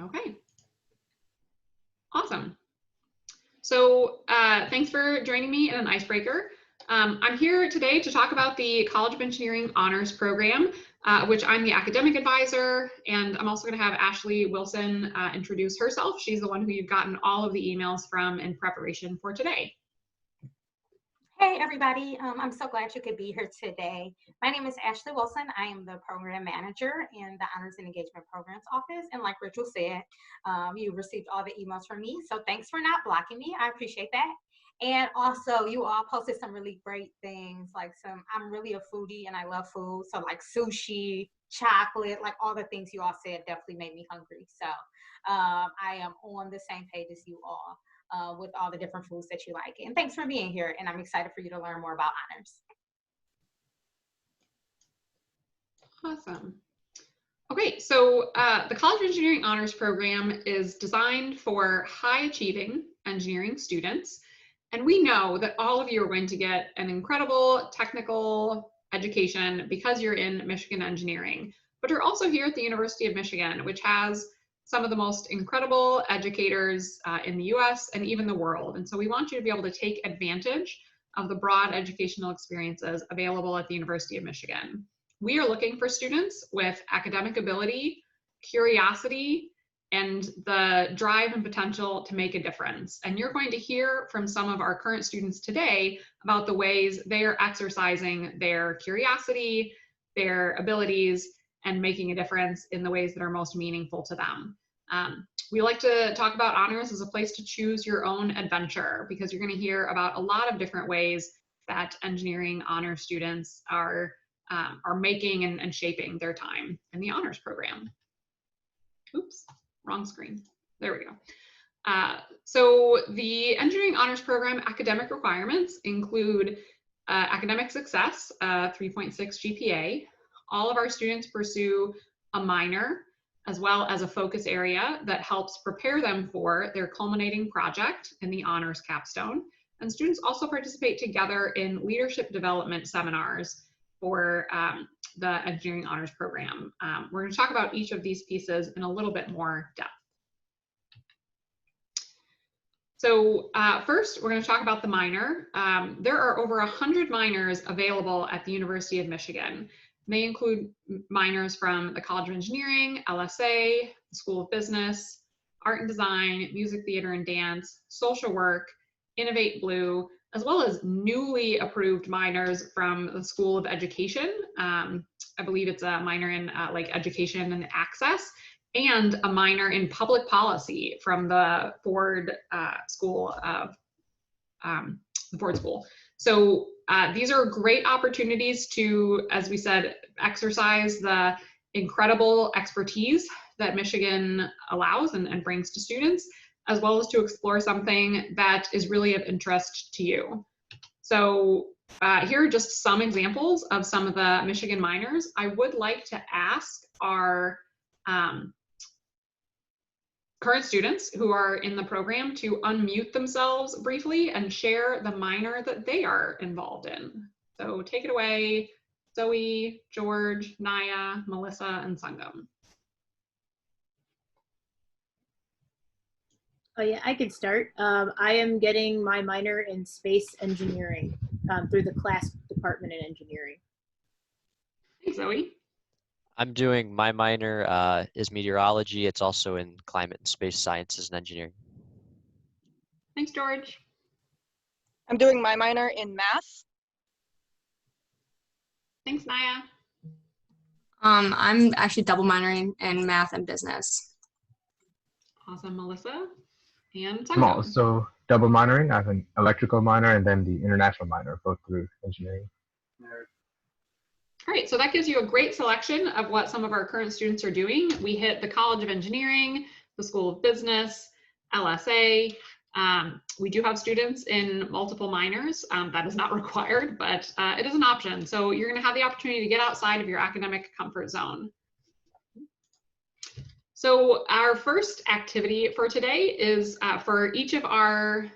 Okay, awesome. So thanks for joining me in an icebreaker. I'm here today to talk about the College of Engineering Honors Program, which I'm the academic advisor, and I'm also going to have Ashley Wilson introduce herself. She's the one who you've gotten all of the emails from in preparation for today. Hey everybody, I'm so glad you could be here today. My name is Ashley Wilson. I am the program manager in the Honors and Engagement Programs office. And like Rachel said, you received all the emails from me. So thanks for not blocking me. I appreciate that. And also you all posted some really great things, like I'm really a foodie and I love food. So like sushi, chocolate, like all the things you all said definitely made me hungry. So I am on the same page as you all. With all the different foods that you like. And thanks for being here. And I'm excited for you to learn more about honors. Awesome. Okay, so the College of Engineering Honors Program is designed for high achieving engineering students. And we know that all of you are going to get an incredible technical education because you're in Michigan engineering. But you're also here at the University of Michigan, which has some of the most incredible educators in the US and even the world. And so we want you to be able to take advantage of the broad educational experiences available at the University of Michigan. We are looking for students with academic ability, curiosity, and the drive and potential to make a difference. And you're going to hear from some of our current students today about the ways they are exercising their curiosity, their abilities, and making a difference in the ways that are most meaningful to them. We like to talk about honors as a place to choose your own adventure, because you're going to hear about a lot of different ways that engineering honors students are making and shaping their time in the honors program. Oops, wrong screen. There we go. So the engineering honors program academic requirements include academic success, 3.6 GPA. All of our students pursue a minor as well as a focus area that helps prepare them for their culminating project in the honors capstone. And students also participate together in leadership development seminars for the engineering honors program. We're going to talk about each of these pieces in a little bit more depth. So first, we're going to talk about the minor. There are over 100 minors available at the University of Michigan. They include minors from the College of Engineering, LSA, the School of Business, Art and Design, Music, Theater and Dance, Social Work, Innovate Blue, as well as newly approved minors from the School of Education. I believe it's a minor in like education and access, and a minor in public policy from the Ford School of the Ford School. So these are great opportunities to, as we said, exercise the incredible expertise that Michigan allows and brings to students, as well as to explore something that is really of interest to you. So here are just some examples of some of the Michigan minors. I would like to ask our current students who are in the program to unmute themselves briefly and share the minor that they are involved in. So take it away, Zoe, George, Naya, Melissa, and Sungum. Oh yeah, I could start. I am getting my minor in space engineering through the class department in engineering. Thanks, Zoe. I'm doing my minor is meteorology. It's also in climate and space sciences and engineering. Thanks, George. I'm doing my minor in math. Thanks, Naya. I'm actually double minoring in math and business. Awesome, Melissa. And Sungum. I'm also double minoring. I have an electrical minor and then the international minor, both through engineering. All right, so that gives you a great selection of what some of our current students are doing. We hit the College of Engineering, the School of Business, LSA. We do have students in multiple minors. That is not required, but it is an option. So you're going to have the opportunity to get outside of your academic comfort zone. So our first activity for today is for each of our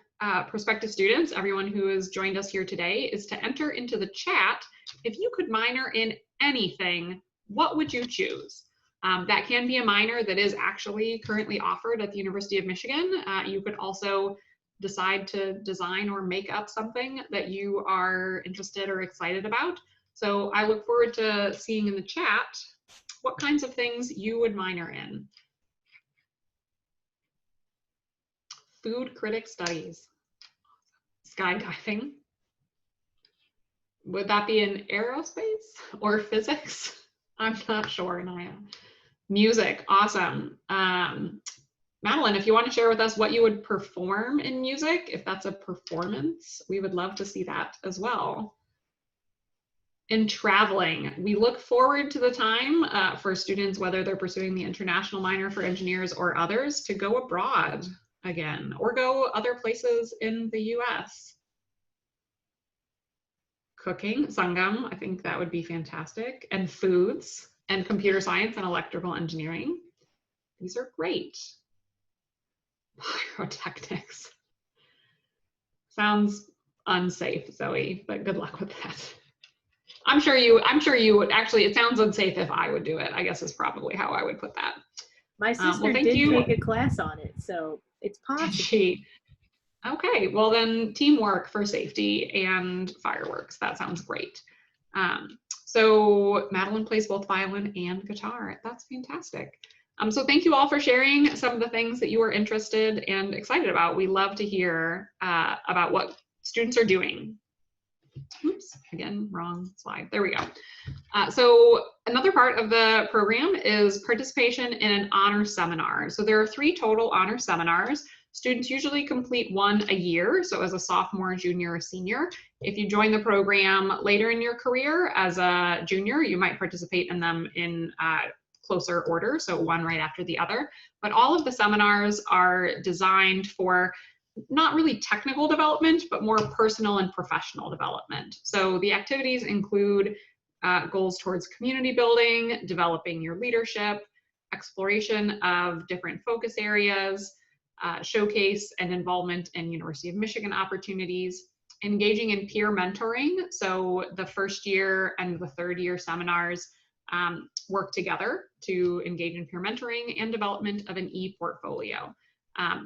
prospective students, everyone who has joined us here today, is to enter into the chat. If you could minor in anything, what would you choose? That can be a minor that is actually currently offered at the University of Michigan. You could also decide to design or make up something that you are interested or excited about. So I look forward to seeing in the chat what kinds of things you would minor in. Food critic studies, skydiving. Would that be in aerospace or physics? I'm not sure, Naya. Music, awesome. Madeline, if you want to share with us what you would perform in music, if that's a performance, we would love to see that as well. In traveling, we look forward to the time for students, whether they're pursuing the international minor for engineers or others, to go abroad again or go other places in the US. Cooking, sungum, I think that would be fantastic. And foods and computer science and electrical engineering. These are great. Pyrotechnics. Sounds unsafe, Zoe, but good luck with that. I'm sure you would, actually, it sounds unsafe if I would do it, I guess is probably how I would put that. My sister well, did take a class on it, so it's possible. Okay, well then teamwork for safety and fireworks. That sounds great. So Madeline plays both violin and guitar. That's fantastic. So thank you all for sharing some of the things that you are interested and excited about. We love to hear about what students are doing. Oops, again, wrong slide. There we go. So another part of the program is participation in an honor seminar. So there are 3 total honor seminars. Students usually complete one a year, so as a sophomore, junior, or senior. If you join the program later in your career as a junior, you might participate in them in closer order, so one right after the other. But all of the seminars are designed for not really technical development, but more personal and professional development. So the activities include goals towards community building, developing your leadership, exploration of different focus areas, showcase and involvement in University of Michigan opportunities, engaging in peer mentoring. So the first year and the third year seminars work together to engage in peer mentoring and development of an e-portfolio.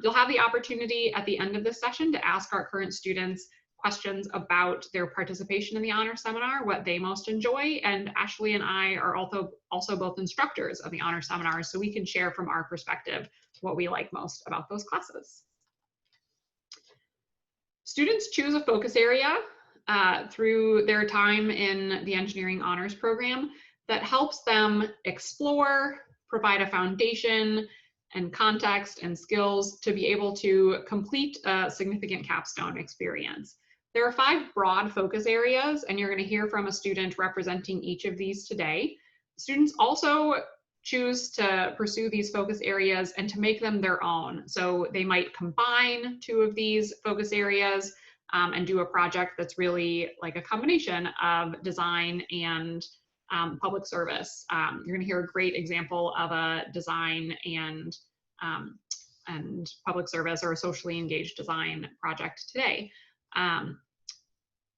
You'll have the opportunity at the end of this session to ask our current students questions about their participation in the honor seminar, what they most enjoy, and Ashley and I are also both instructors of the honor seminars, so we can share from our perspective what we like most about those classes. Students choose a focus area through their time in the engineering honors program that helps them explore, provide a foundation and context and skills to be able to complete a significant capstone experience. There are 5 broad focus areas, and you're going to hear from a student representing each of these today. Students also choose to pursue these focus areas and to make them their own. So they might combine 2 of these focus areas and do a project that's really like a combination of design and public service. You're going to hear a great example of a design and public service or a socially engaged design project today.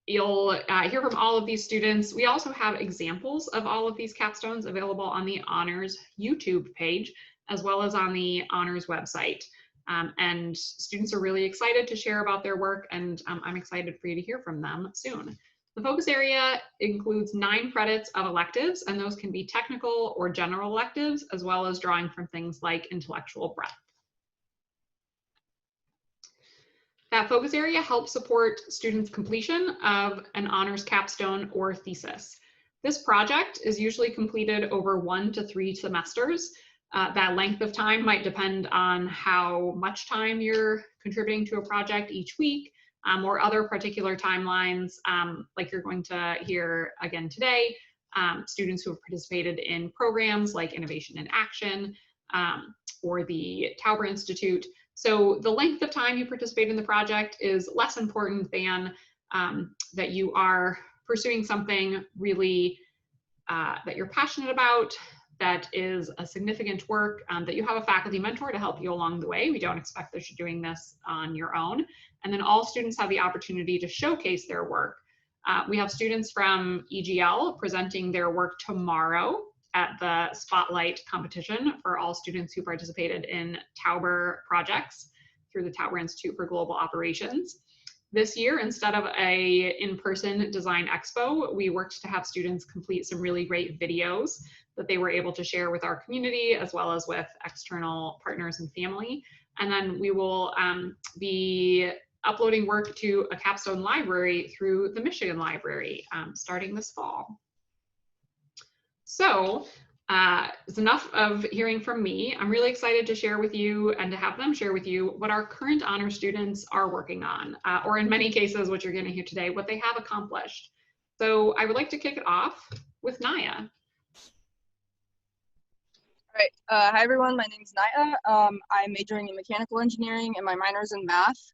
You'll hear from all of these students. We also have examples of all of these capstones available on the Honors YouTube page, as well as on the Honors website. And students are really excited to share about their work, and I'm excited for you to hear from them soon. The focus area includes 9 credits of electives, and those can be technical or general electives, as well as drawing from things like intellectual breadth. That focus area helps support students' completion of an honors capstone or thesis. This project is usually completed over 1 to 3 semesters. That length of time might depend on how much time you're contributing to a project each week, or other particular timelines, like you're going to hear again today, students who have participated in programs like Innovation in Action or the Tauber Institute. So the length of time you participate in the project is less important than that you are pursuing something really that you're passionate about, that is a significant work, that you have a faculty mentor to help you along the way. We don't expect that you're doing this on your own. And then all students have the opportunity to showcase their work. We have students from EGL presenting their work tomorrow at the Spotlight competition for all students who participated in Tauber projects through the Tauber Institute for Global Operations. This year, instead of a in-person design expo, we worked to have students complete some really great videos that they were able to share with our community as well as with external partners and family. And then we will be uploading work to a capstone library through the Michigan Library starting this fall. So it's enough of hearing from me. I'm really excited to share with you and to have them share with you what our current honor students are working on, or in many cases, what you're going to hear today, what they have accomplished. So I would like to kick it off with Naya. All right. Hi, everyone. My name is Naya. I'm majoring in mechanical engineering and my minor is in math.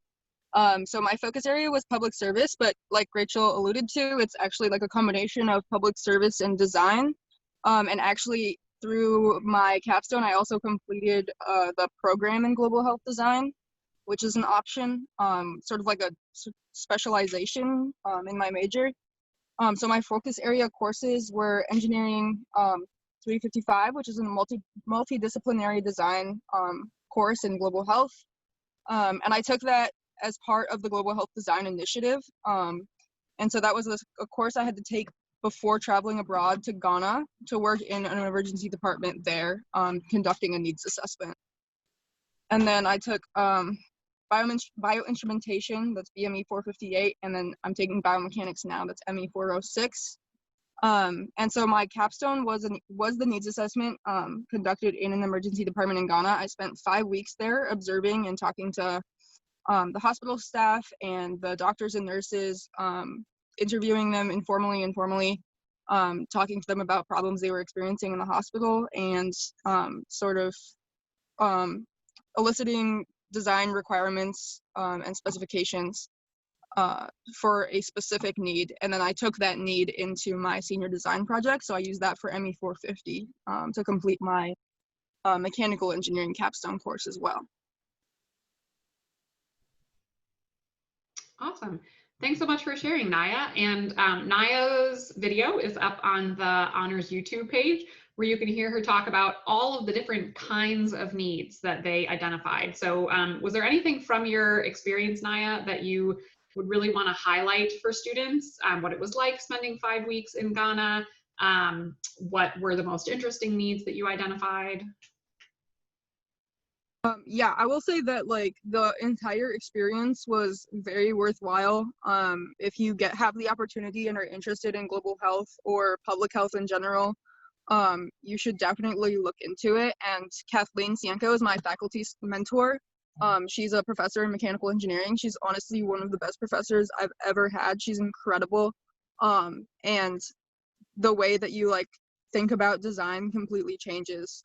So my focus area was public service, but like Rachel alluded to, it's actually like a combination of public service and design. And actually through my capstone, I also completed the program in global health design, which is an option, sort of like a specialization in my major. So my focus area courses were engineering 355, which is a multidisciplinary design course in global health. And I took that as part of the Global Health Design Initiative. And so that was a course I had to take before traveling abroad to Ghana to work in an emergency department there, conducting a needs assessment. And then I took bioinstrumentation, that's BME 458, and then I'm taking biomechanics now, that's ME 406. And so my capstone was the needs assessment conducted in an emergency department in Ghana. I spent 5 weeks there observing and talking to the hospital staff and the doctors and nurses, interviewing them informally and formally, talking to them about problems they were experiencing in the hospital, and sort of eliciting design requirements and specifications for a specific need. And then I took that need into my senior design project. So I used that for ME 450 to complete my mechanical engineering capstone course as well. Awesome. Thanks so much for sharing, Naya. And Naya's video is up on the Honors YouTube page, where you can hear her talk about all of the different kinds of needs that they identified. So was there anything from your experience, Naya, that you would really want to highlight for students? What it was like spending 5 weeks in Ghana? What were the most interesting needs that you identified? Yeah, I will say that like the entire experience was very worthwhile. If you have the opportunity and are interested in global health or public health in general, you should definitely look into it. And Kathleen Sienko is my faculty mentor. She's a professor in mechanical engineering. She's honestly one of the best professors I've ever had. She's incredible. And the way that you like think about design completely changes.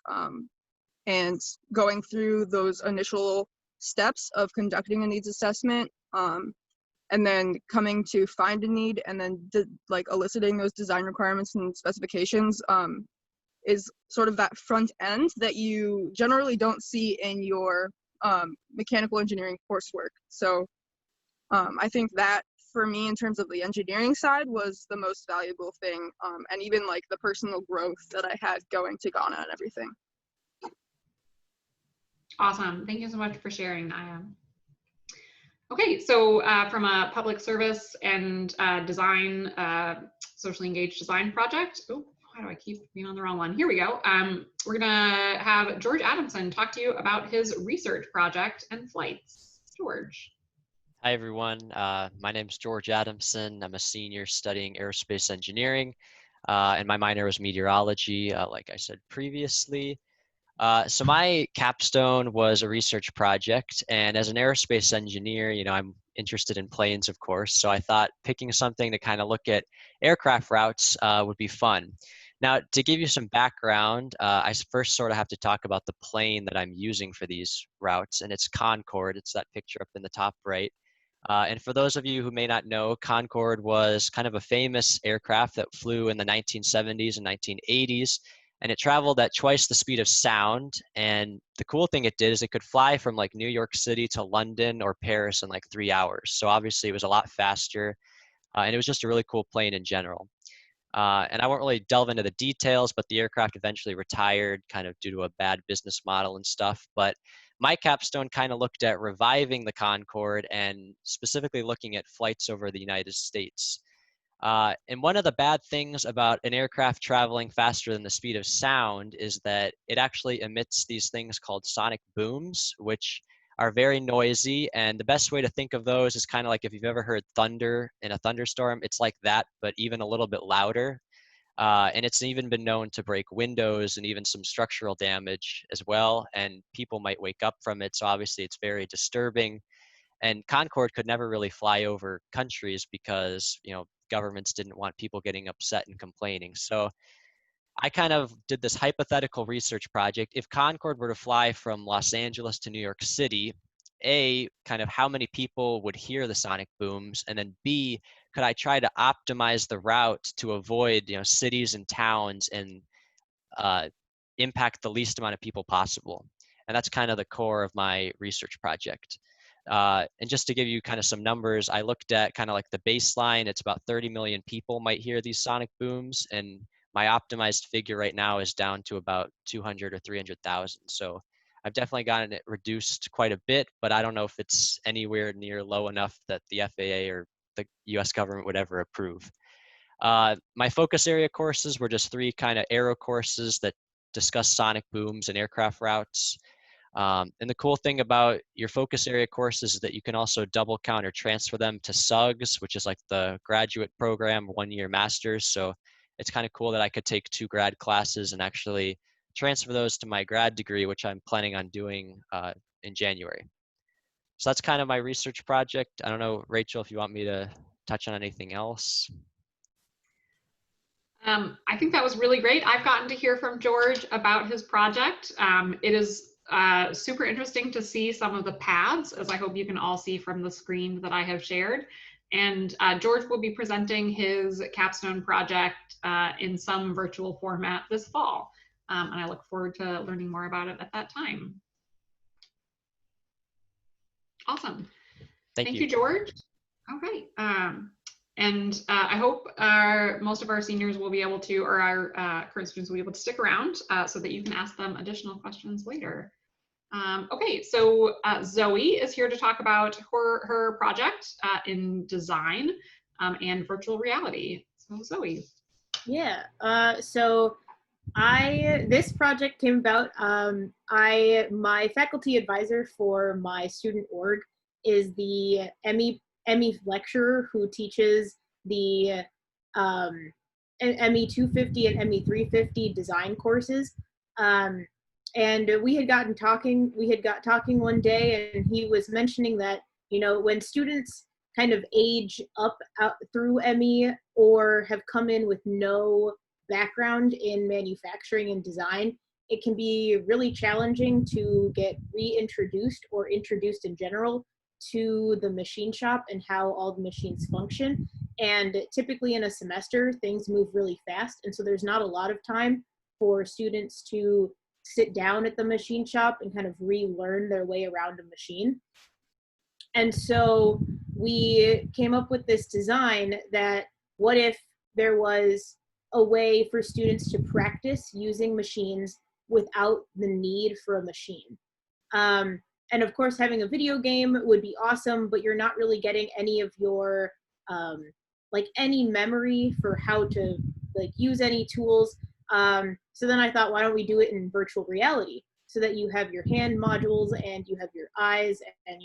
And going through those initial steps of conducting a needs assessment, and then coming to find a need, and then like eliciting those design requirements and specifications, is sort of that front end that you generally don't see in your mechanical engineering coursework. So I think that for me, in terms of the engineering side, was the most valuable thing, and even like the personal growth that I had going to Ghana and everything. Awesome. Thank you so much for sharing, Naya. Okay, so from a public service and design, socially engaged design project. Oh, why do I keep being on the wrong one? Here we go. We're gonna have George Adamson talk to you about his research project and flights. George. Hi, everyone. My name is George Adamson. I'm a senior studying aerospace engineering, and my minor was meteorology, like I said previously. So my capstone was a research project, and as an aerospace engineer, you know, I'm interested in planes, of course, so I thought picking something to kind of look at aircraft routes would be fun. Now, to give you some background, I first sort of have to talk about the plane that I'm using for these routes, and it's Concorde. It's that picture up in the top right. And for those of you who may not know, Concorde was kind of a famous aircraft that flew in the 1970s and 1980s. And it traveled at twice the speed of sound. And the cool thing it did is it could fly from like New York City to London or Paris in like 3 hours. So obviously it was a lot faster. And it was just a really cool plane in general. And I won't really delve into the details, but the aircraft eventually retired kind of due to a bad business model and stuff. But my capstone kind of looked at reviving the Concorde and specifically looking at flights over the United States. And one of the bad things about an aircraft traveling faster than the speed of sound is that it actually emits these things called sonic booms, which are very noisy. And the best way to think of those is kind of like if you've ever heard thunder in a thunderstorm, it's like that, but even a little bit louder. And it's even been known to break windows and even some structural damage as well. And people might wake up from it. So obviously it's very disturbing. And Concorde could never really fly over countries because, governments didn't want people getting upset and complaining. So I kind of did this hypothetical research project. If Concorde were to fly from Los Angeles to New York City, A, kind of how many people would hear the sonic booms, and then B, could I try to optimize the route to avoid, cities and towns and uh, impact the least amount of people possible? And that's kind of the core of my research project. And just to give you kind of some numbers, I looked at kind of like the baseline. It's about 30 million people might hear these sonic booms, and my optimized figure right now is down to about 200 or 300,000. So I've definitely gotten it reduced quite a bit, but I don't know if it's anywhere near low enough that the FAA or the US government would ever approve. My focus area courses were just 3 kind of aero courses that discuss sonic booms and aircraft routes. And the cool thing about your focus area courses is that you can also double count or transfer them to SUGS, which is like the graduate program, 1-year master's. So it's kind of cool that I could take 2 grad classes and actually transfer those to my grad degree, which I'm planning on doing in January. So that's kind of my research project. I don't know, Rachel, if you want me to touch on anything else. I think that was really great. I've gotten to hear from George about his project. It is super interesting to see some of the paths, as I hope you can all see from the screen that I have shared. And George will be presenting his capstone project in some virtual format this fall. And I look forward to learning more about it at that time. Awesome. Thank you, George. All right. And I hope most of our seniors will be able to, or our current students will be able to stick around so that you can ask them additional questions later. Okay, so Zoe is here to talk about her project in design and virtual reality. So Zoe. Yeah, so this project came about, my faculty advisor for my student org is the Emmy lecturer who teaches the ME 250 and ME 350 design courses. And we had got talking one day, and he was mentioning that, when students kind of age up out through ME or have come in with no background in manufacturing and design, it can be really challenging to get reintroduced or introduced in general to the machine shop and how all the machines function. And typically in a semester, things move really fast. And so there's not a lot of time for students to sit down at the machine shop and kind of relearn their way around a machine. And so we came up with this design that, what if there was a way for students to practice using machines without the need for a machine? And of course, having a video game would be awesome, but you're not really getting any of your, any memory for how to use any tools. So then I thought, why don't we do it in virtual reality so that you have your hand modules and you have your eyes and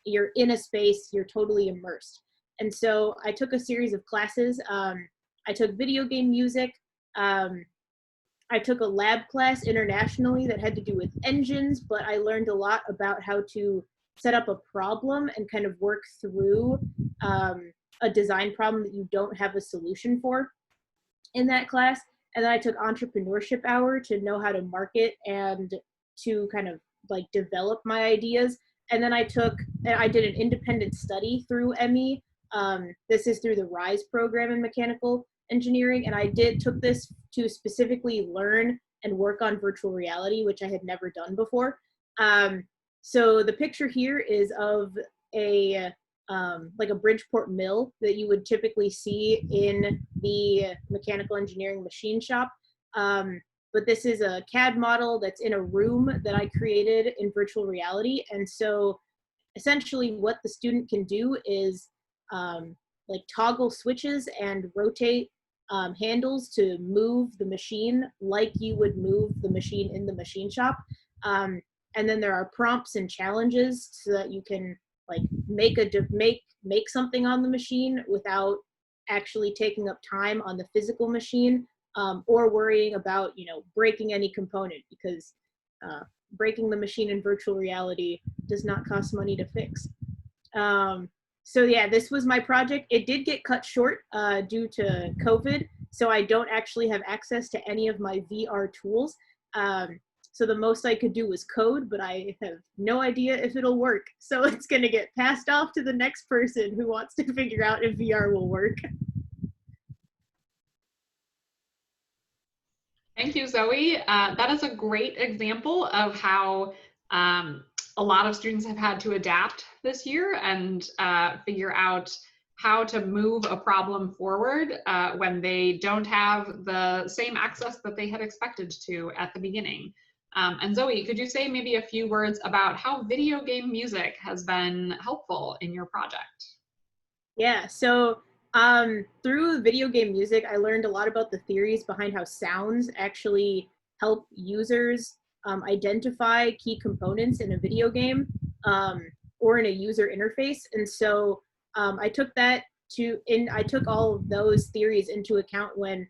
you're in a space, you're totally immersed. And so I took a series of classes. I took video game music. I took a lab class internationally that had to do with engines, but I learned a lot about how to set up a problem and kind of work through a design problem that you don't have a solution for in that class. And then I took entrepreneurship hour to know how to market and to kind of develop my ideas. And then I did an independent study through ME. This is through the RISE program in mechanical engineering. And I took this to specifically learn and work on virtual reality, which I had never done before. So the picture here is of a like a Bridgeport mill that you would typically see in the mechanical engineering machine shop. But this is a CAD model that's in a room that I created in virtual reality. And so essentially what the student can do is like toggle switches and rotate handles to move the machine like you would move the machine in the machine shop. And then there are prompts and challenges so that you can like make something on the machine without actually taking up time on the physical machine, or worrying about, you know, breaking any component, because breaking the machine in virtual reality does not cost money to fix. So yeah, this was my project. It did get cut short due to COVID, so I don't actually have access to any of my VR tools. So the most I could do was code, but I have no idea if it'll work. So it's gonna get passed off to the next person who wants to figure out if VR will work. Thank you, Zoe. That is a great example of how a lot of students have had to adapt this year and figure out how to move a problem forward when they don't have the same access that they had expected to at the beginning. And Zoe, could you say maybe a few words about how video game music has been helpful in your project? Yeah, so through video game music, I learned a lot about the theories behind how sounds actually help users identify key components in a video game, or in a user interface. And so I took all of those theories into account when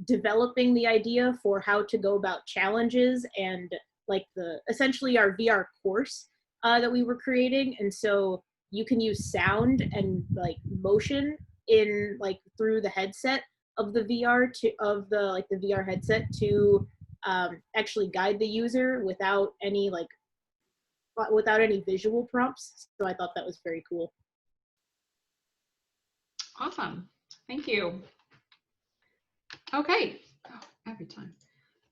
developing the idea for how to go about challenges and like essentially our VR course that we were creating. And so you can use sound and like motion in like through the headset of the VR headset to actually guide the user without any visual prompts. So I thought that was very cool. Awesome, thank you. Okay, every time.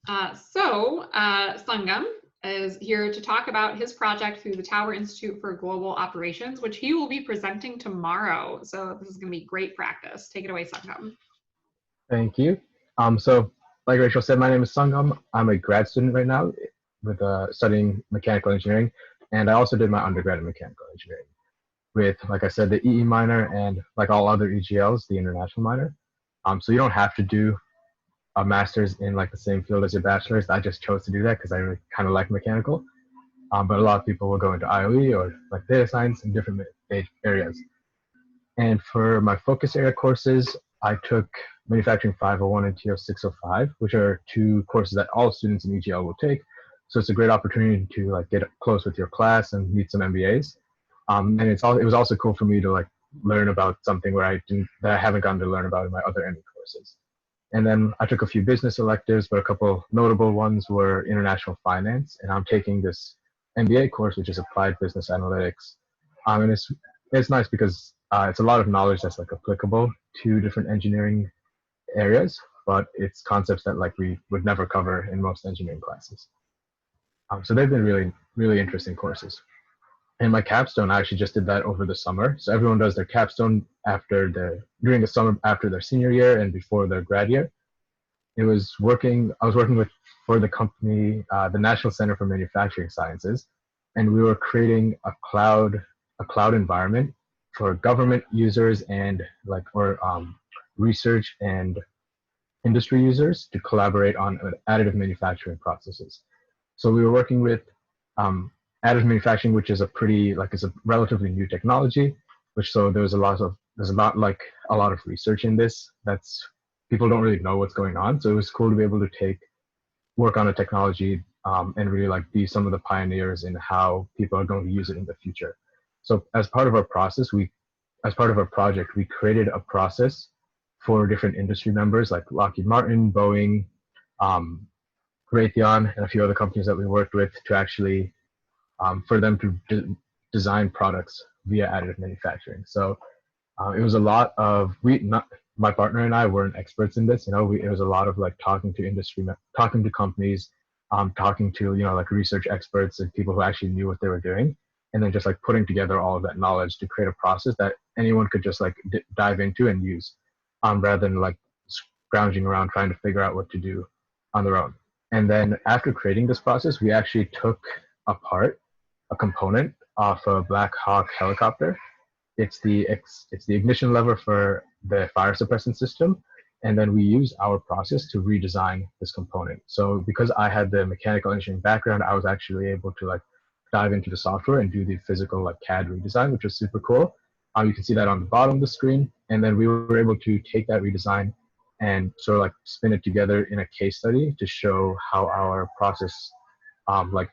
Sungum is here to talk about his project through the Tower Institute for Global Operations, which he will be presenting tomorrow. So this is going to be great practice. Take it away, Sungum. Thank you. So like Rachel said, my name is Sungum. I'm a grad student right now with studying mechanical engineering, and I also did my undergrad in mechanical engineering with, like I said, the EE minor and like all other EGLs, the international minor. So you don't have to do a master's in like the same field as your bachelor's. I just chose to do that because I really kind of like mechanical. But a lot of people will go into IOE or like data science in different areas. And for my focus area courses, I took Manufacturing 501 and TO 605, which are two courses that all students in EGL will take. So it's a great opportunity to like get close with your class and meet some MBAs. And it was also cool for me to like learn about something that I haven't gotten to learn about in my other ME courses. And then I took a few business electives, but a couple notable ones were international finance, and I'm taking this MBA course, which is applied business analytics. And it's nice because it's a lot of knowledge that's like applicable to different engineering areas, but it's concepts that like we would never cover in most engineering classes. So they've been really, really interesting courses. And my capstone, I actually just did that over the summer. So everyone does their capstone during the summer after their senior year and before their grad year. I was working for the company, the National Center for Manufacturing Sciences, and we were creating a cloud environment for government users and research and industry users to collaborate on additive manufacturing processes. So we were working with additive manufacturing, which is a relatively new technology, there's a lot of research in this people don't really know what's going on. So it was cool to be able to work on a technology and really like be some of the pioneers in how people are going to use it in the future. So as part of our project, we created a process for different industry members like Lockheed Martin, Boeing, Raytheon, and a few other companies that we worked with to actually for them to design products via additive manufacturing. So it was a lot of my partner and I weren't experts in this. It was a lot of like talking to industry, talking to companies, talking to like research experts and people who actually knew what they were doing, and then just like putting together all of that knowledge to create a process that anyone could just like dive into and use, rather than like scrounging around trying to figure out what to do on their own. And then after creating this process, we actually took apart a component off a Black Hawk helicopter. It's the ignition lever for the fire suppressant system, and then we use our process to redesign this component. So because I had the mechanical engineering background, I was actually able to like dive into the software and do the physical like CAD redesign, which was super cool. You can see that on the bottom of the screen, and then we were able to take that redesign and sort of like spin it together in a case study to show how our process like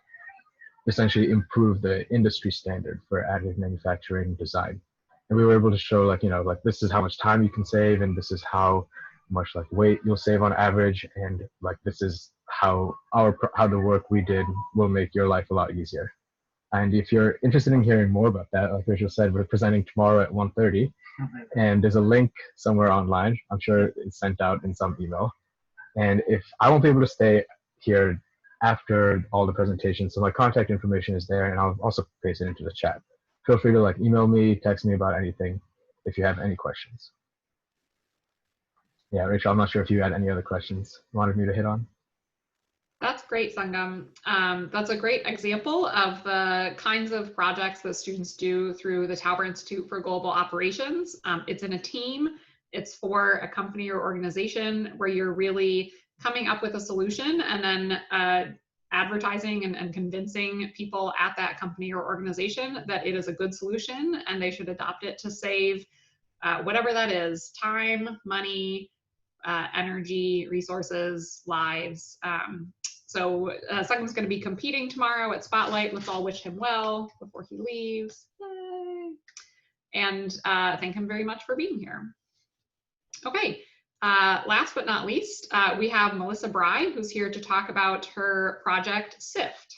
essentially improve the industry standard for additive manufacturing design. And we were able to show like, like this is how much time you can save, and this is how much like weight you'll save on average, and like this is how the work we did will make your life a lot easier. And if you're interested in hearing more about that, like Rachel said, we're presenting tomorrow at 1:30, and there's a link somewhere online. I'm sure it's sent out in some email. And if I won't be able to stay here after all the presentations, so my contact information is there, and I'll also paste it into the chat. Feel free to like email me, text me about anything if you have any questions. Yeah, Rachel, I'm not sure if you had any other questions you wanted me to hit on. That's great, Sungum. That's a great example of the kinds of projects that students do through the Tauber Institute for Global Operations. It's in a team. It's for a company or organization where you're really coming up with a solution and then advertising and convincing people at that company or organization that it is a good solution and they should adopt it to save whatever that is, time, money, energy, resources, lives. So Sungum's going to be competing tomorrow at Spotlight. Let's all wish him well before he leaves. Yay. And thank him very much for being here. Okay, last but not least, we have Melissa Bry, who's here to talk about her project, Sept.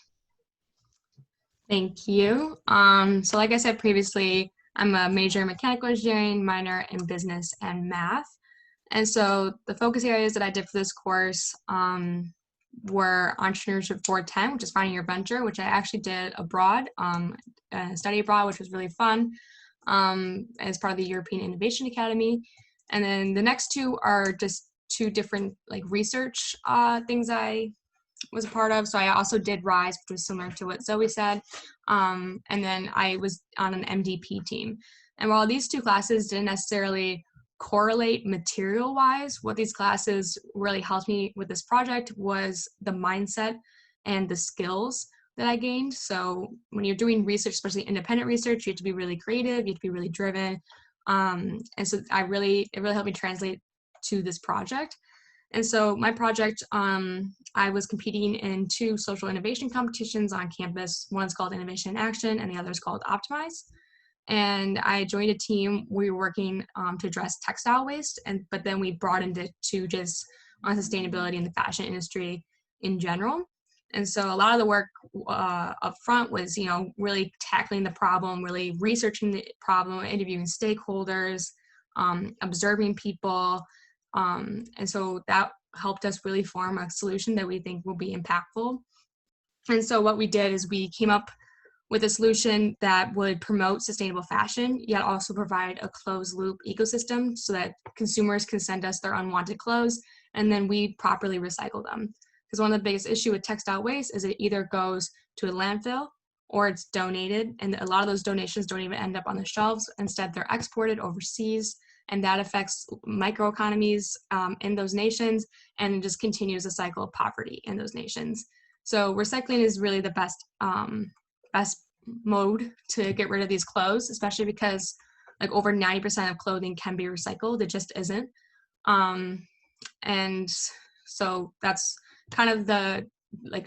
Thank you. So like I said previously, I'm a major in mechanical engineering, minor in business and math. And so the focus areas that I did for this course were Entrepreneurship 410, which is finding your venture, which I actually did abroad, study abroad, which was really fun as part of the European Innovation Academy. And then the next two are just two different like research things I was a part of. So I also did RISE, which was similar to what Zoe said. And then I was on an MDP team. And while these two classes didn't necessarily correlate material wise, what these classes really helped me with this project was the mindset and the skills that I gained. So when you're doing research, especially independent research, you have to be really creative, you have to be really driven. And so it really helped me translate to this project. And so my project, I was competing in two social innovation competitions on campus. One's called Innovation in Action and the other is called Optimize. And I joined a team. We were working to address textile waste, but then we broadened it to just on sustainability in the fashion industry in general. And so a lot of the work up front was, really tackling the problem, really researching the problem, interviewing stakeholders, observing people. And so that helped us really form a solution that we think will be impactful. And so what we did is we came up with a solution that would promote sustainable fashion, yet also provide a closed loop ecosystem so that consumers can send us their unwanted clothes and then we properly recycle them. Because one of the biggest issues with textile waste is it either goes to a landfill or it's donated, and a lot of those donations don't even end up on the shelves. Instead, they're exported overseas, and that affects microeconomies in those nations and just continues a cycle of poverty in those nations. So recycling is really the best mode to get rid of these clothes, especially because like over 90% of clothing can be recycled. It just isn't. And so that's kind of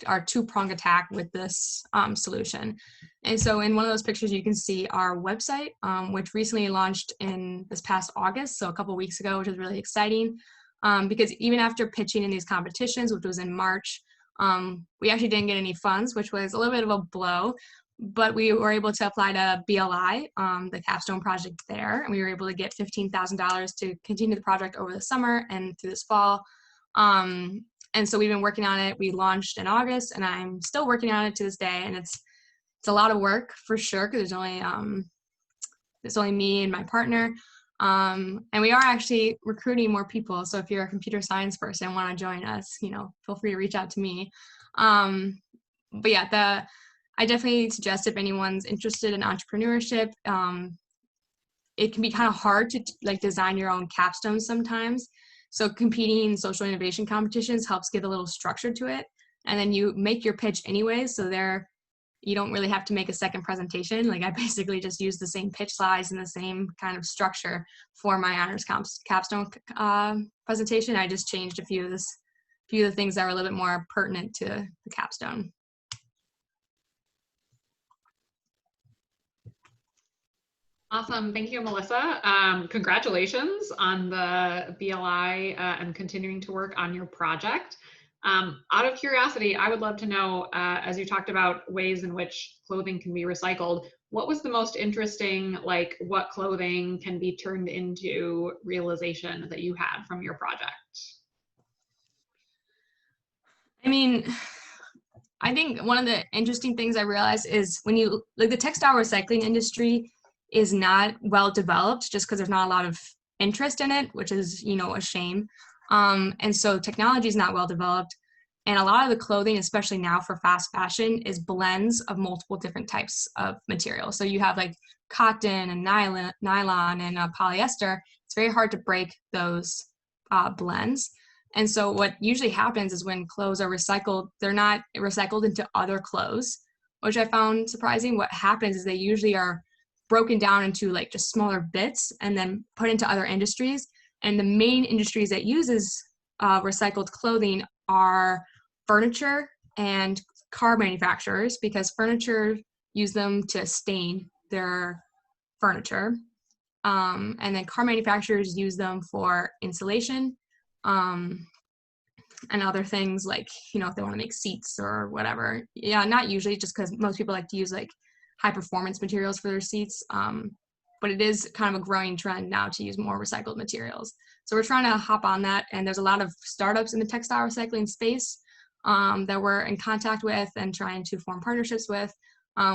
our two-pronged attack with this solution. And so in one of those pictures, you can see our website, which recently launched in this past August, so a couple weeks ago, which is really exciting. Because even after pitching in these competitions, which was in March, we actually didn't get any funds, which was a little bit of a blow, but we were able to apply to BLI, the capstone project there, and we were able to get $15,000 to continue the project over the summer and through this fall. And so we've been working on it. We launched in August, and I'm still working on it to this day, and it's It's a lot of work for sure because there's only me and my partner. And we are actually recruiting more people. So if you're a computer science person and want to join us, feel free to reach out to me. But yeah, I definitely suggest if anyone's interested in entrepreneurship, it can be kind of hard to like design your own capstone sometimes. So competing in social innovation competitions helps give a little structure to it. And then you make your pitch anyways. So you don't really have to make a second presentation. Like I basically just use the same pitch slides and the same kind of structure for my honors capstone presentation. I just changed a few of the things that were a little bit more pertinent to the capstone. Awesome. Thank you, Melissa. Congratulations on the BLI and continuing to work on your project. Out of curiosity, I would love to know, as you talked about ways in which clothing can be recycled, what was the most interesting, like what clothing can be turned into realization that you had from your project? I mean, I think one of the interesting things I realized is when the textile recycling industry is not well developed just because there's not a lot of interest in it, which is, a shame. And so technology is not well developed. And a lot of the clothing, especially now for fast fashion, is blends of multiple different types of material. So you have like cotton and nylon and polyester. It's very hard to break those blends. And so what usually happens is when clothes are recycled, they're not recycled into other clothes, which I found surprising. What happens is they usually are broken down into like just smaller bits and then put into other industries. And the main industries that uses recycled clothing are furniture and car manufacturers, because furniture use them to stain their furniture. And then car manufacturers use them for insulation and other things like, if they want to make seats or whatever. Yeah, not usually, just because most people like to use like high performance materials for their seats. But it is kind of a growing trend now to use more recycled materials. So we're trying to hop on that. And there's a lot of startups in the textile recycling space that we're in contact with and trying to form partnerships with,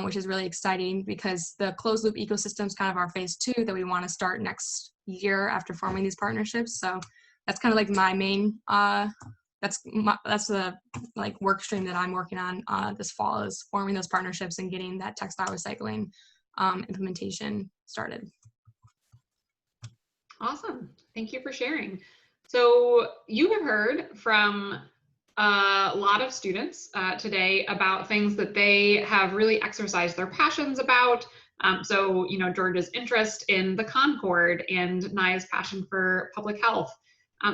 which is really exciting because the closed loop ecosystem is kind of our phase 2 that we want to start next year after forming these partnerships. So that's kind of like my main, that's the like work stream that I'm working on this fall, is forming those partnerships and getting that textile recycling implementation started. Awesome. Thank you for sharing. So you have heard from a lot of students today about things that they have really exercised their passions about. So, George's interest in the Concord and Naya's passion for public health.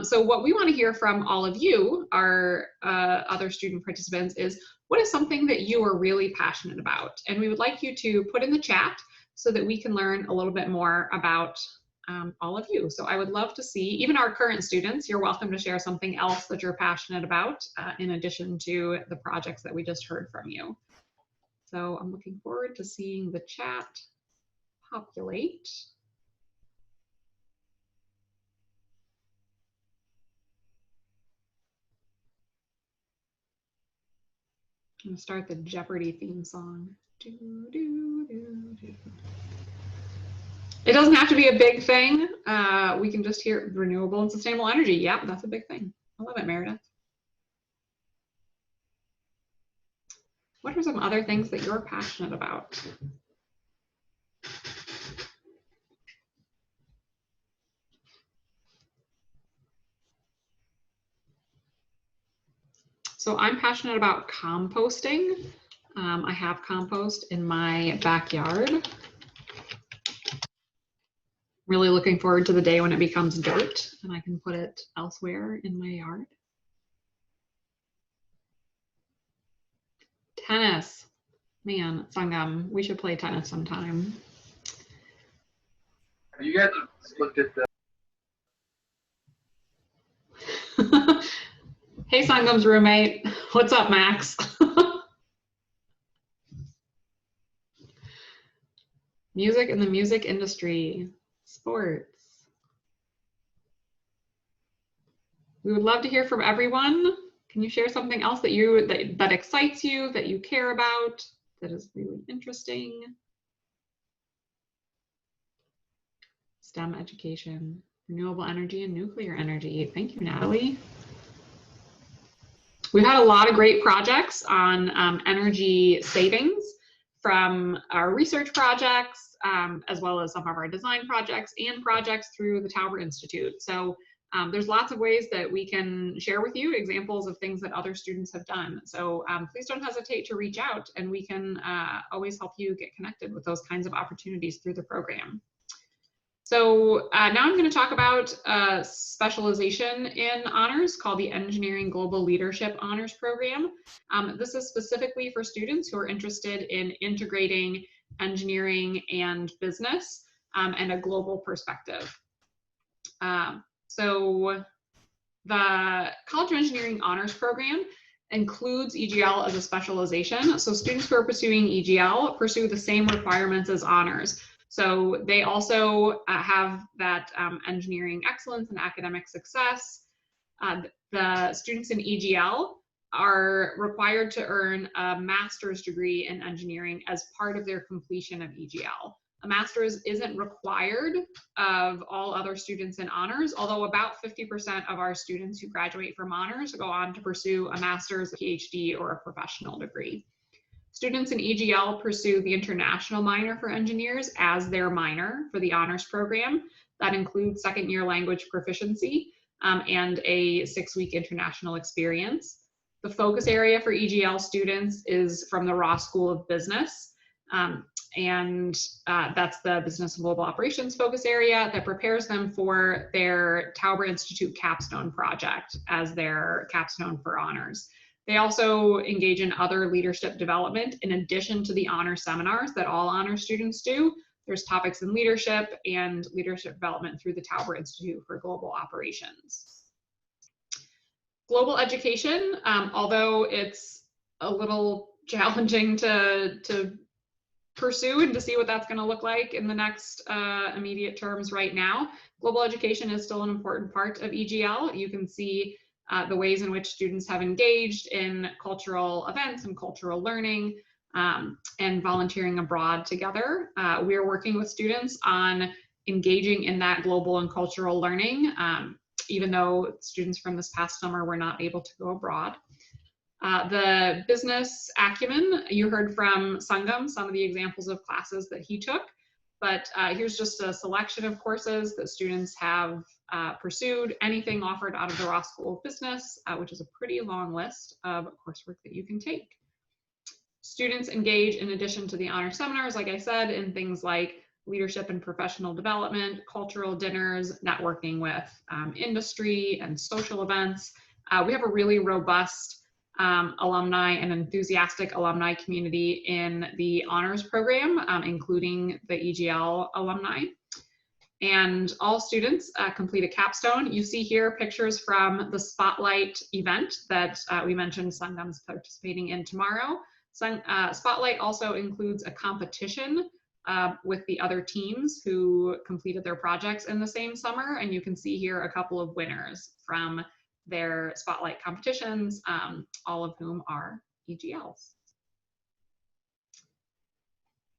So what we want to hear from all of you, our other student participants, is what is something that you are really passionate about? And we would like you to put in the chat so that we can learn a little bit more about all of you. So I would love to see, even our current students, you're welcome to share something else that you're passionate about in addition to the projects that we just heard from you. So I'm looking forward to seeing the chat populate. I'm gonna start the Jeopardy theme song. Do, do, do, do. It doesn't have to be a big thing. We can just hear renewable and sustainable energy. Yep, that's a big thing. I love it, Meredith. What are some other things that you're passionate about? So I'm passionate about composting. I have compost in my backyard. Really looking forward to the day when it becomes dirt and I can put it elsewhere in my yard. Tennis. Man, Sungum, we should play tennis sometime. Have you guys looked at the Hey, Sungum's roommate. What's up, Max? Music and the music industry, sports. We would love to hear from everyone. Can you share something else that excites you, that you care about? that is really interesting. STEM education, renewable energy and nuclear energy. Thank you, Natalie. We've had a lot of great projects on energy savings from our research projects, as well as some of our design projects and projects through the Tauber Institute. So there's lots of ways that we can share with you examples of things that other students have done. So please don't hesitate to reach out, and we can always help you get connected with those kinds of opportunities through the program. So now I'm going to talk about a specialization in honors called the Engineering Global Leadership Honors Program. This is specifically for students who are interested in integrating engineering and business and a global perspective. So the College of Engineering Honors Program includes EGL as a specialization. So students who are pursuing EGL pursue the same requirements as honors. So they also have that engineering excellence and academic success. The students in EGL are required to earn a master's degree in engineering as part of their completion of EGL. A master's isn't required of all other students in honors, although about 50% of our students who graduate from honors go on to pursue a master's, a PhD, or a professional degree. Students in EGL pursue the international minor for engineers as their minor for the honors program. That includes second-year language proficiency and a 6-week international experience. The focus area for EGL students is from the Ross School of Business. That's the Business and Global Operations focus area that prepares them for their Tauber Institute capstone project as their capstone for honors. They also engage in other leadership development in addition to the honor seminars that all honor students do. There's topics in leadership and leadership development through the Tauber Institute for Global Operations. Global education, although it's a little challenging to pursue and to see what that's going to look like in the next immediate terms right now, global education is still an important part of EGL. You can see the ways in which students have engaged in cultural events and cultural learning and volunteering abroad together. We are working with students on engaging in that global and cultural learning, even though students from this past summer were not able to go abroad. The business acumen, you heard from Sungum, some of the examples of classes that he took, but here's just a selection of courses that students have pursued, anything offered out of the Ross School of Business, which is a pretty long list of coursework that you can take. Students engage, in addition to the honor seminars, like I said, in things like leadership and professional development, cultural dinners, networking with industry and social events. We have a really robust alumni and enthusiastic alumni community in the honors program, including the EGL alumni. And all students complete a capstone. You see here pictures from the Spotlight event that we mentioned Sungum's participating in tomorrow. Spotlight also includes a competition with the other teams who completed their projects in the same summer. And you can see here a couple of winners from their Spotlight competitions, all of whom are EGLs.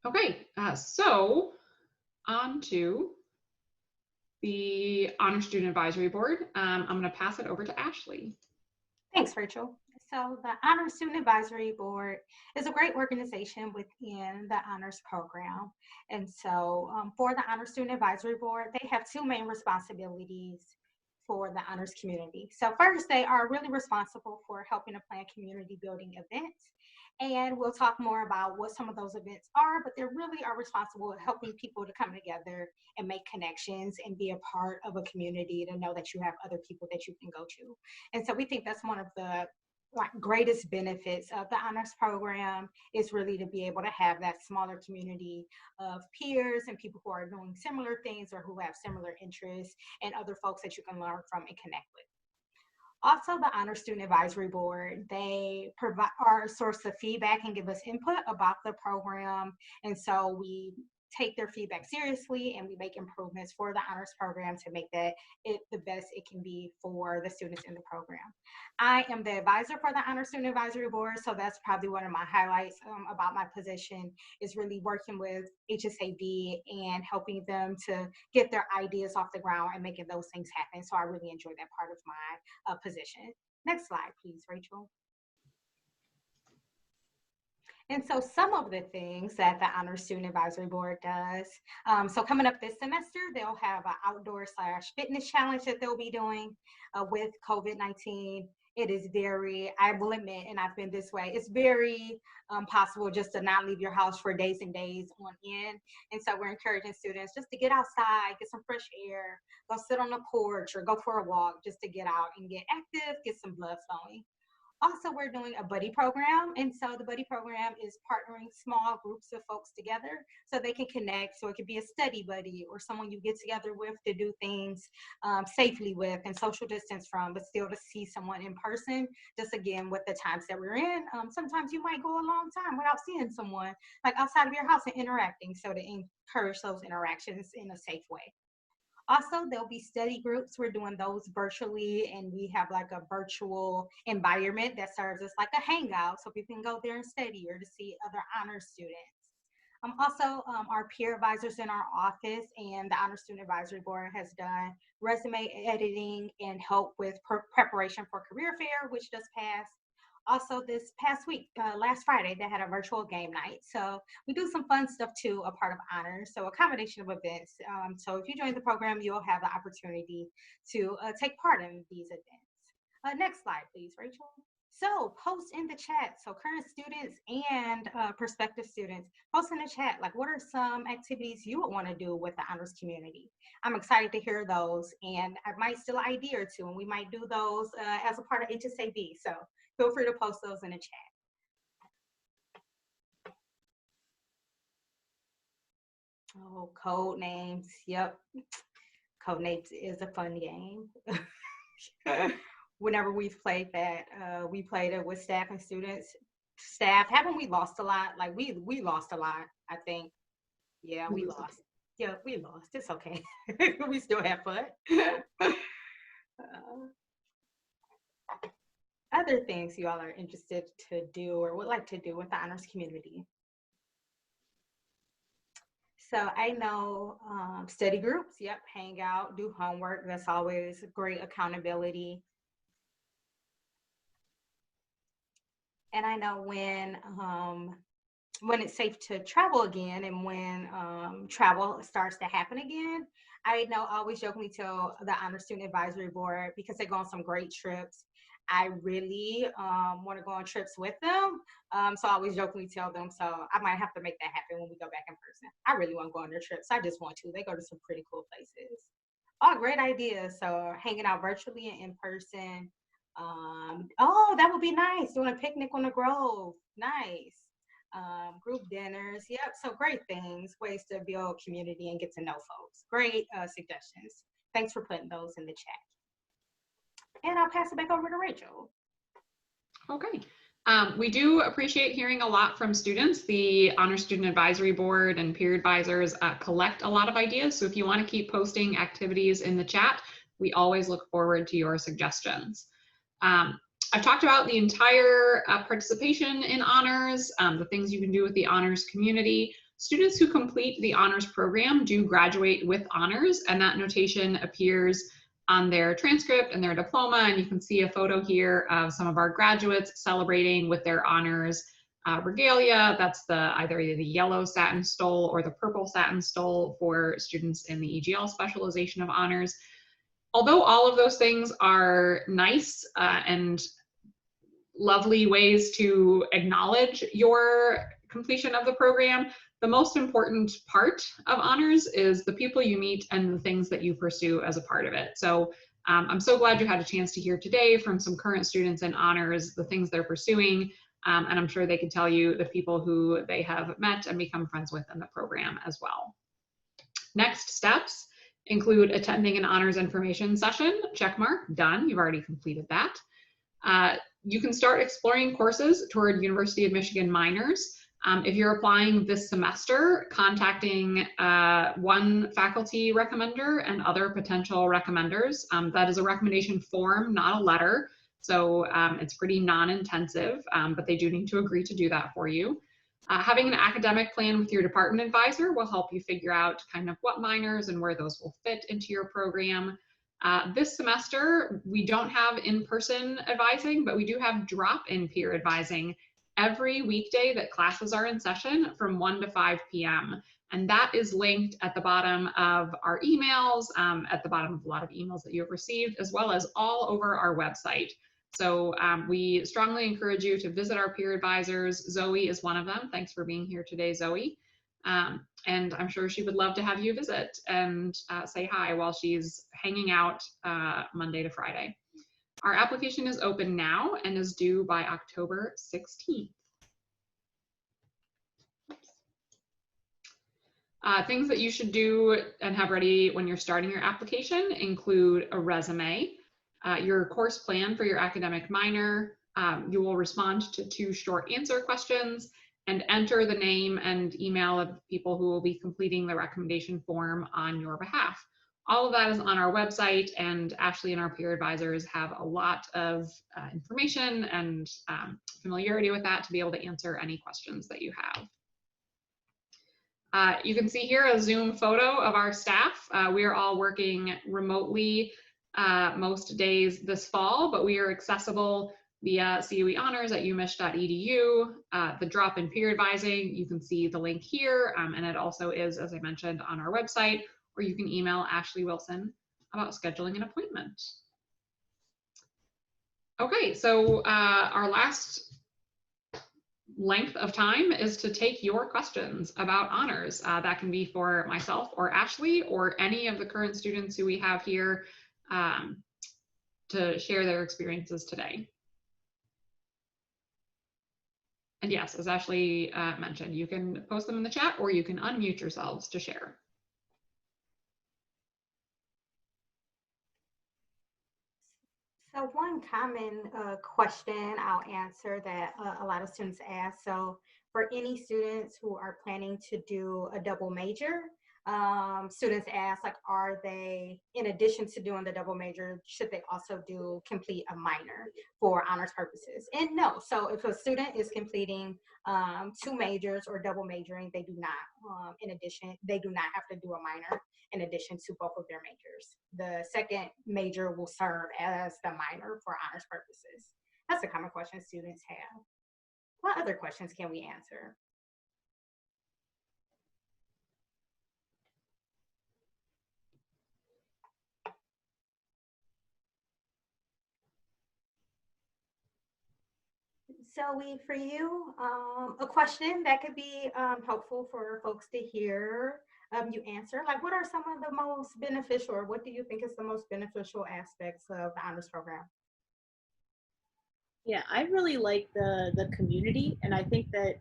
Okay, so on to the Honor Student Advisory Board. I'm going to pass it over to Ashley. Thanks, Rachel. So the Honor Student Advisory Board is a great organization within the honors program. And so for the Honor Student Advisory Board, they have two main responsibilities for the honors community. So first, they are really responsible for helping to plan community building events. And we'll talk more about what some of those events are, but they really are responsible for helping people to come together and make connections and be a part of a community, to know that you have other people that you can go to. And so we think that's one of the greatest benefits of the honors program, is really to be able to have that smaller community of peers and people who are doing similar things or who have similar interests, and other folks that you can learn from and connect with. Also, the Honor Student Advisory Board, they provide our source of feedback and give us input about the program. And so we take their feedback seriously, and we make improvements for the honors program to make that it the best it can be for the students in the program. I am the advisor for the Honor Student Advisory Board, so that's probably one of my highlights about my position, is really working with HSAB and helping them to get their ideas off the ground and making those things happen. So I really enjoy that part of my position. Next slide, please, Rachel. And so some of the things that the Honor Student Advisory Board does, so coming up this semester, they'll have an outdoor/fitness challenge that they'll be doing with COVID-19. It is very, I will admit, and I've been this way, it's very possible just to not leave your house for days and days on end. And so we're encouraging students just to get outside, get some fresh air, go sit on the porch or go for a walk just to get out and get active, get some blood flowing. Also, we're doing a buddy program. And so the buddy program is partnering small groups of folks together so they can connect. So it could be a study buddy or someone you get together with to do things safely with and social distance from, but still to see someone in person. Just again, with the times that we're in, sometimes you might go a long time without seeing someone like outside of your house and interacting. So to encourage those interactions in a safe way. Also, there'll be study groups. We're doing those virtually, and we have like a virtual environment that serves as like a hangout so people can go there and study or to see other honor students. Also, our peer advisors in our office and the Honor Student Advisory Board has done resume editing and help with preparation for career fair, which just passed. Also, this past week, last Friday, they had a virtual game night. So we do some fun stuff too, a part of honors. So a combination of events. So if you join the program, you'll have the opportunity to take part in these events. Next slide, please, Rachel. So post in the chat. So current students and prospective students, post in the chat, like what are some activities you would want to do with the honors community? I'm excited to hear those, and I might steal an idea or two, and we might do those as a part of HSAB. So feel free to post those in the chat. Oh, code names. Yep. Code names is a fun game. Whenever we've played that, we played it with staff and students. Staff, haven't we lost a lot? Like we lost a lot, I think. Yeah, we lost. Yeah, we lost. It's okay. We still have fun. Other things you all are interested to do or would like to do with the honors community. So I know study groups, yep, hang out, do homework. That's always great accountability. And I know when it's safe to travel again and when travel starts to happen again, I know I always jokingly tell the Honor Student Advisory Board, because they go on some great trips, I really want to go on trips with them. So I always jokingly tell them, so I might have to make that happen when we go back in person. I really want to go on their trips. I just want to. They go to some pretty cool places. Oh, great ideas. So hanging out virtually and in person. Oh, that would be nice. Doing a picnic on the Grove. Nice. Group dinners. Yep. So great things, ways to build community and get to know folks. Great suggestions. Thanks for putting those in the chat. And I'll pass it back over to Rachel. Okay. We do appreciate hearing a lot from students. The Honor Student Advisory Board and peer advisors collect a lot of ideas. So if you want to keep posting activities in the chat, we always look forward to your suggestions. I've talked about the entire participation in honors, the things you can do with the honors community. Students who complete the honors program do graduate with honors, and that notation appears on their transcript and their diploma, and you can see a photo here of some of our graduates celebrating with their honors regalia. That's either the yellow satin stole or the purple satin stole for students in the EGL specialization of honors. Although all of those things are nice and lovely ways to acknowledge your completion of the program, the most important part of honors is the people you meet and the things that you pursue as a part of it. So I'm so glad you had a chance to hear today from some current students in honors, the things they're pursuing, and I'm sure they can tell you the people who they have met and become friends with in the program as well. Next steps include attending an honors information session, checkmark, done, you've already completed that. You can start exploring courses toward University of Michigan minors. If you're applying this semester, contacting one faculty recommender and other potential recommenders. That is a recommendation form, not a letter. So it's pretty non-intensive, but they do need to agree to do that for you. Having an academic plan with your department advisor will help you figure out kind of what minors and where those will fit into your program. This semester, we don't have in-person advising, but we do have drop-in peer advising every weekday that classes are in session from 1 to 5 p.m. And that is linked at the bottom of our emails, at the bottom of a lot of emails that you have received, as well as all over our website. So we strongly encourage you to visit our peer advisors. Zoe is one of them. Thanks for being here today, Zoe. And I'm sure she would love to have you visit and say hi while she's hanging out Monday to Friday. Our application is open now and is due by October 16th. Things that you should do and have ready when you're starting your application include a resume, your course plan for your academic minor. You will respond to 2 short answer questions and enter the name and email of people who will be completing the recommendation form on your behalf. All of that is on our website, and Ashley and our peer advisors have a lot of information and familiarity with that to be able to answer any questions that you have. You can see here a Zoom photo of our staff. We are all working remotely most days this fall, but we are accessible via COE Honors at umich.edu. The drop-in peer advising, you can see the link here, and it also is, as I mentioned, on our website, or you can email Ashley Wilson about scheduling an appointment. Okay, so our last length of time is to take your questions about honors. That can be for myself or Ashley or any of the current students who we have here to share their experiences today. And yes, as Ashley mentioned, you can post them in the chat or you can unmute yourselves to share. So one common question I'll answer that a lot of students ask. So for any students who are planning to do a double major, students ask, like, are they, in addition to doing the double major, should they also complete a minor for honors purposes? And no, so if a student is completing 2 majors or double majoring, they do not, they do not have to do a minor in addition to both of their majors. The second major will serve as the minor for honors purposes. That's a common question students have. What other questions can we answer? Zoe, for you, a question that could be helpful for folks to hear you answer, like, what are some of the most beneficial, or what do you think is the most beneficial aspects of the honors program? Yeah, I really like the community, and I think that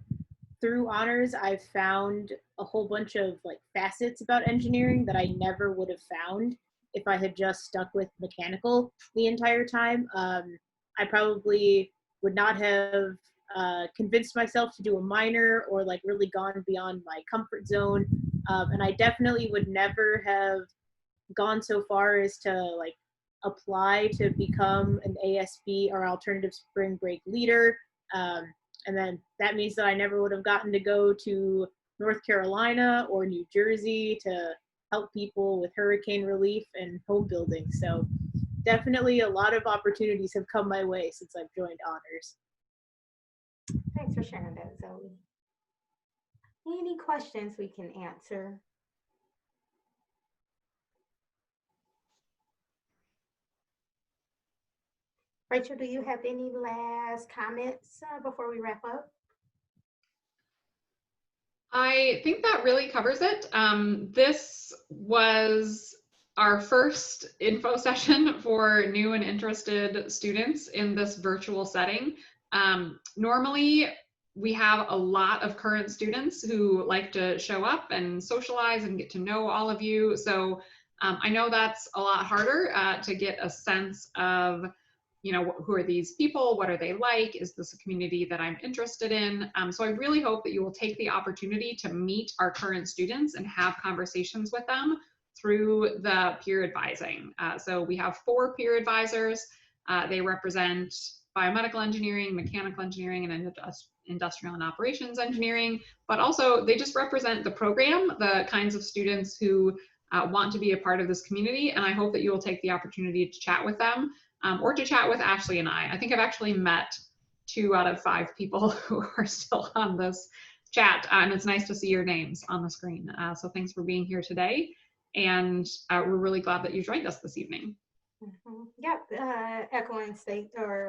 through honors, I've found a whole bunch of like facets about engineering that I never would have found if I had just stuck with mechanical the entire time. I probably would not have convinced myself to do a minor or like really gone beyond my comfort zone. And I definitely would never have gone so far as to like apply to become an ASB or alternative spring break leader. And then that means that I never would have gotten to go to North Carolina or New Jersey to help people with hurricane relief and home building. So definitely a lot of opportunities have come my way since I've joined honors. Thanks for sharing that, Zoe. Any questions we can answer? Rachel, do you have any last comments before we wrap up? I think that really covers it. This was our first info session for new and interested students in this virtual setting. Normally, we have a lot of current students who like to show up and socialize and get to know all of you. So I know that's a lot harder to get a sense of you know, who are these people? What are they like? Is this a community that I'm interested in? So I really hope that you will take the opportunity to meet our current students and have conversations with them through the peer advising. So we have 4 peer advisors. They represent biomedical engineering, mechanical engineering, and industrial and operations engineering, but also they just represent the program, the kinds of students who want to be a part of this community. And I hope that you will take the opportunity to chat with them or to chat with Ashley and I. I think I've actually met 2 out of 5 people who are still on this chat, and it's nice to see your names on the screen. So thanks for being here today. And we're really glad that you joined us this evening. Yep, echoing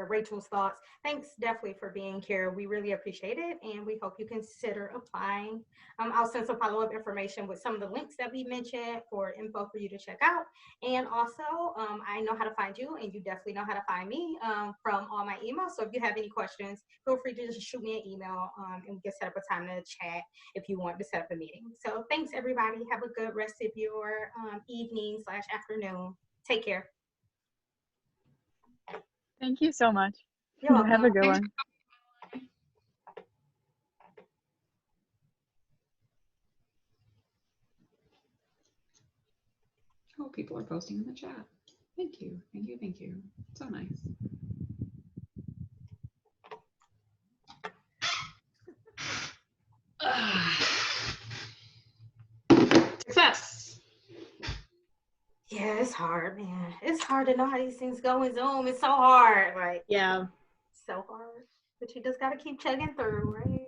Rachel's thoughts. Thanks definitely for being here. We really appreciate it, and we hope you consider applying. I'll send some follow-up information with some of the links that we mentioned for info for you to check out. And also, I know how to find you, and you definitely know how to find me from all my emails. So if you have any questions, feel free to just shoot me an email, and we can set up a time to chat if you want to set up a meeting. So thanks, everybody. Have a good rest of your evening/afternoon. Take care. Thank you so much. You're welcome. Have a good one. Oh, people are posting in the chat. Thank you, thank you, thank you. So nice. Success. Yeah, it's hard, man. It's hard to know how these things go in Zoom. It's so hard, like Yeah. so hard. But you just gotta keep chugging through, right?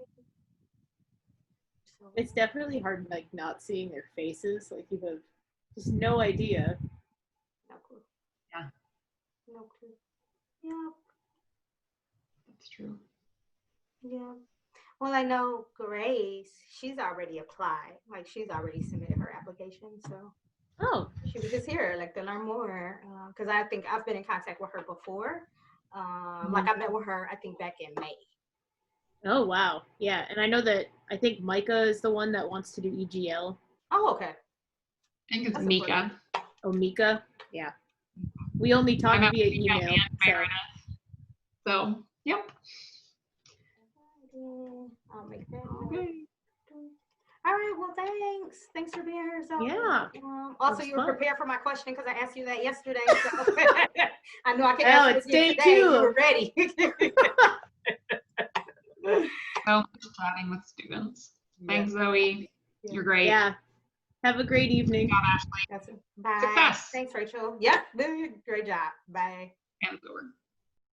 So, It's definitely hard, like, not seeing their faces. Like, you have just no idea. no clue. Yeah. No clue. Yeah. That's true. Yeah. Well, I know Grace, she's already applied. Like she's already submitted her application. So Oh. she was just here, like to learn more. Because I think I've been in contact with her before. Like I met with her, I think back in May. Oh, wow. Yeah. And I think Micah is the one that wants to do EGL. Oh, okay. I think it's That's Mika. important. Oh, Mika? Yeah. We only talk via email. So, yep. I'll make that note. Okay. All right, well, thanks. Thanks for being here. So, Yeah. Also, you were prepared for my question because I asked you that yesterday. So I know I can Oh, ask it's you again day today. 2. You were ready. So much chatting with students. Thanks, Zoe. Yeah. You're great. Yeah. Have a great evening. Good job, Ashley. Bye. Success. Thanks, Rachel. Yep. Great job. Bye. And it's over.